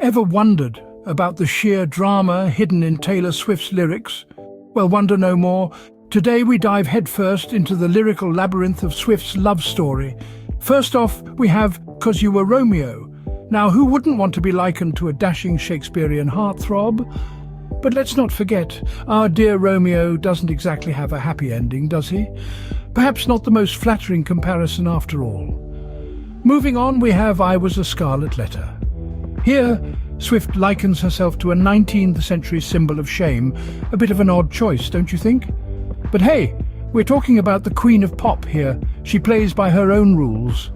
Ever wondered about the sheer drama hidden in Taylor Swift's lyrics? Well, wonder no more. Today we dive headfirst into the lyrical labyrinth of Swift's love story. First off, we have "'Cause You Were Romeo." Now, who wouldn't want to be likened to a dashing Shakespearean heartthrob? But let's not forget, our dear Romeo doesn't exactly have a happy ending, does he? Perhaps not the most flattering comparison after all. Moving on, we have "I Was a Scarlet Letter." Here, Swift likens herself to a 19th century symbol of shame. A bit of an odd choice, don't you think? But hey, we're talking about the Queen of Pop here. She plays by her own rules.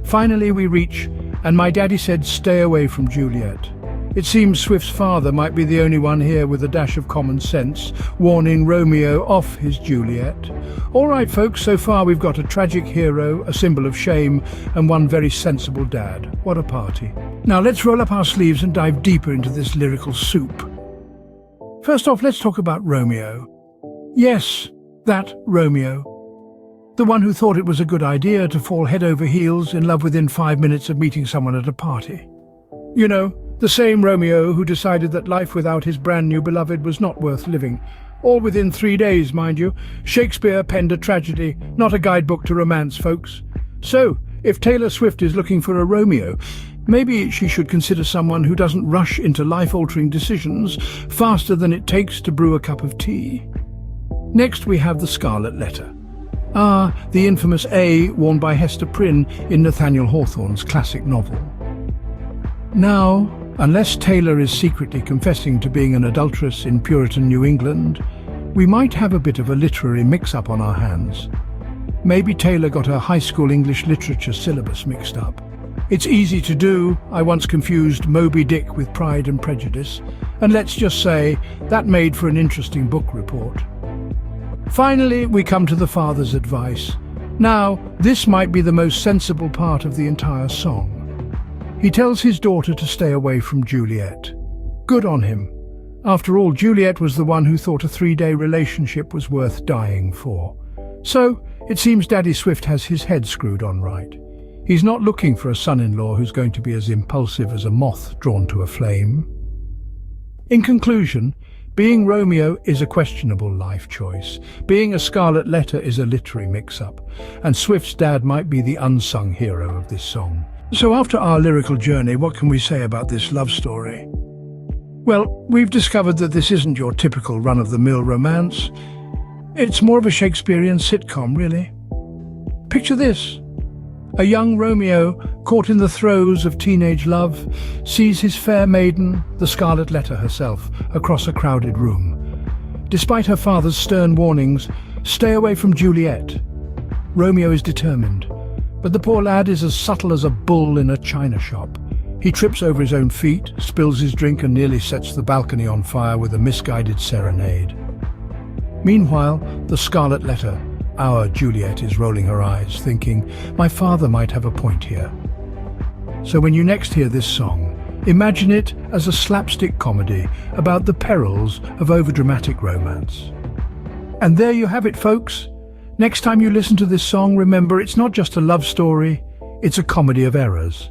Finally, we reach "And My Daddy Said Stay Away from Juliet." It seems Swift's father might be the only one here with a dash of common sense, warning Romeo off his Juliet. All right, folks, so far we've got a tragic hero, a symbol of shame, and one very sensible dad. What a party. Now let's roll up our sleeves and dive deeper into this lyrical soup. First off, let's talk about Romeo. Yes, that Romeo. The one who thought it was a good idea to fall head over heels in love within 5 minutes of meeting someone at a party. You know, the same Romeo who decided that life without his brand new beloved was not worth living. All within 3 days, mind you. Shakespeare penned a tragedy, not a guidebook to romance, folks. So, if Taylor Swift is looking for a Romeo, maybe she should consider someone who doesn't rush into life-altering decisions faster than it takes to brew a cup of tea. Next, we have the Scarlet Letter. The infamous A worn by Hester Prynne in Nathaniel Hawthorne's classic novel. Now, unless Taylor is secretly confessing to being an adulteress in Puritan New England, we might have a bit of a literary mix-up on our hands. Maybe Taylor got her high school English literature syllabus mixed up. It's easy to do. I once confused Moby Dick with Pride and Prejudice, and let's just say that made for an interesting book report. Finally, we come to the father's advice. Now, this might be the most sensible part of the entire song. He tells his daughter to stay away from Juliet. Good on him. After all, Juliet was the one who thought a 3-day relationship was worth dying for. So, it seems Daddy Swift has his head screwed on right. He's not looking for a son-in-law who's going to be as impulsive as a moth drawn to a flame. In conclusion, being Romeo is a questionable life choice. Being a Scarlet Letter is a literary mix-up. And Swift's dad might be the unsung hero of this song. So after our lyrical journey, what can we say about this love story? Well, we've discovered that this isn't your typical run-of-the-mill romance. It's more of a Shakespearean sitcom, really. Picture this. A young Romeo, caught in the throes of teenage love, sees his fair maiden, the Scarlet Letter herself, across a crowded room. Despite her father's stern warnings, stay away from Juliet. Romeo is determined. But the poor lad is as subtle as a bull in a china shop. He trips over his own feet, spills his drink and nearly sets the balcony on fire with a misguided serenade. Meanwhile, the Scarlet Letter, our Juliet, is rolling her eyes, thinking, my father might have a point here. So when you next hear this song, imagine it as a slapstick comedy about the perils of overdramatic romance. And there you have it, folks. Next time you listen to this song, remember it's not just a love story, it's a comedy of errors.